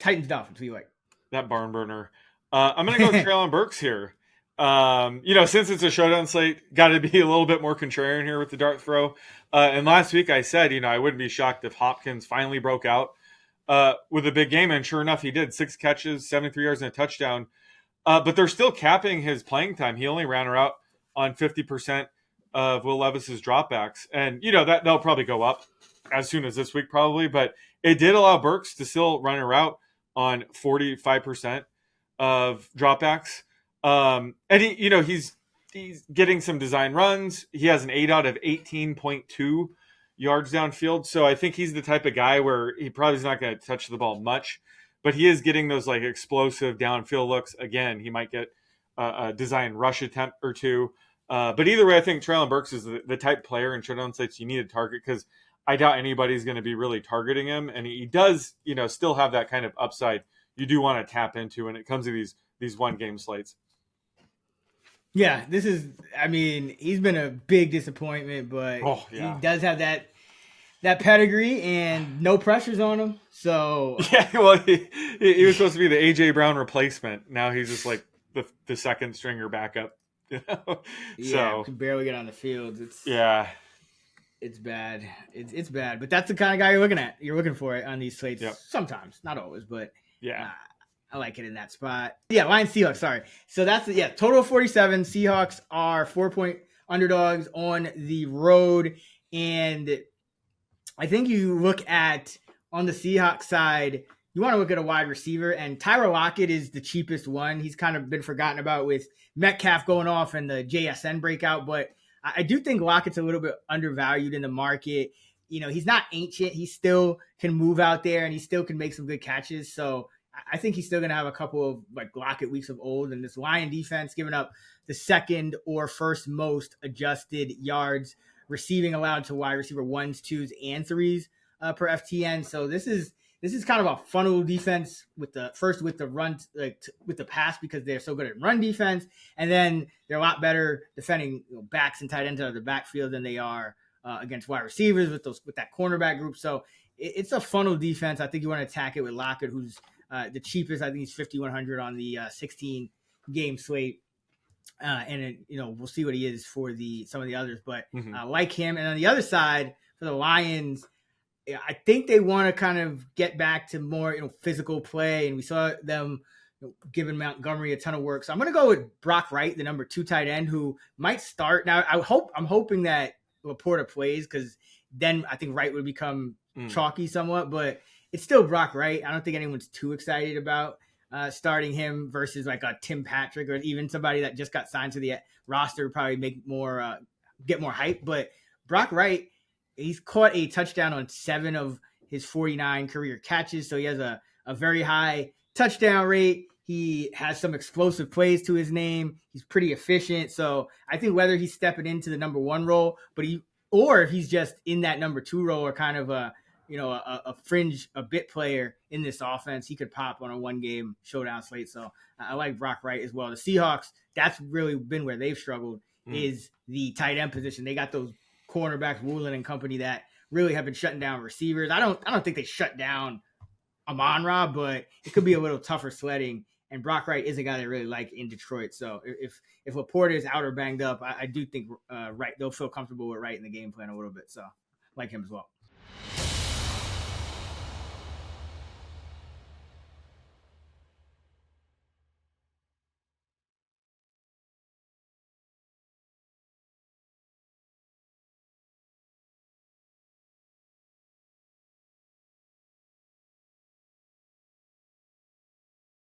Titans Dolphins. Who you like? That barn burner. I'm going to go Treylon Burks here. Since it's a showdown slate, got to be a little bit more contrarian here with the dart throw. And last week I said, I wouldn't be shocked if Hopkins finally broke out with a big game. And sure enough, he did. 6 catches, 73 yards, and a touchdown. But they're still capping his playing time. He only ran her out on 50% of Will Levis's dropbacks. And, that they'll probably go up as soon as this week probably. But it did allow Burks to still run her out on 45% of dropbacks. And he's getting some design runs. He has an 8 out of 18.2 yards downfield. So I think he's the type of guy where he probably is not going to touch the ball much, but he is getting those like explosive downfield looks. Again, he might get a design rush attempt or two. But either way, I think Treylon Burks is the type player in showdown sites you need to target, because I doubt anybody's going to be really targeting him. And he does, still have that kind of upside you do want to tap into when it comes to these one game slates. Yeah, he's been a big disappointment, but he does have that pedigree and no pressures on him. So yeah, well, he was supposed to be the AJ Brown replacement. Now he's just like the second stringer backup. Yeah, can barely get on the field. It's bad. It's bad. But that's the kind of guy you're looking for on these slates. Yep. Sometimes, not always, but yeah. I like it in that spot. Yeah, Lions Seahawks, sorry. So that's total of 47. Seahawks are 4-point underdogs on the road. And I think you look at, on the Seahawks side, you want to look at a wide receiver, and Tyler Lockett is the cheapest one. He's kind of been forgotten about with Metcalf going off and the JSN breakout, but I do think Lockett's a little bit undervalued in the market. He's not ancient. He still can move out there, and he still can make some good catches. So I think he's still going to have a couple of like Lockett weeks of old, and this Lion defense giving up the second or first most adjusted yards receiving allowed to wide receiver 1s, 2s, and 3s per FTN. So this is kind of a funnel defense with the run, with the pass, because they're so good at run defense, and then they're a lot better defending backs and tight ends out of the backfield than they are against wide receivers with that cornerback group. So it's a funnel defense. I think you want to attack it with Lockett, who's the cheapest. I think he's 5,100 on the 16 game slate. And we'll see what he is for some of the others, but like him. And on the other side for the Lions, I think they want to kind of get back to more physical play, and we saw them giving Montgomery a ton of work. So I'm going to go with Brock Wright, the number 2 tight end, who might start. Now I'm hoping that Laporta plays, because then I think Wright would become chalky somewhat, but it's still Brock Wright. I don't think anyone's too excited about starting him versus like a Tim Patrick, or even somebody that just got signed to the roster would probably make more get more hype. But Brock Wright, he's caught a touchdown on 7 of his 49 career catches, so he has a very high touchdown rate. He has some explosive plays to his name. He's pretty efficient. So I think whether he's stepping into the number 1 role, or if he's just in that number 2 role, or kind of a fringe, a bit player in this offense, he could pop on a 1-game showdown slate. So I like Brock Wright as well. The Seahawks, that's really been where they've struggled, is the tight end position. They got those cornerbacks, Woolen and company, that really have been shutting down receivers. I don't think they shut down Amon-Ra, but it could be a little tougher sledding. And Brock Wright is a guy they really like in Detroit. So if Laporta is out or banged up, I do think Wright, they'll feel comfortable with Wright in the game plan a little bit. So I like him as well.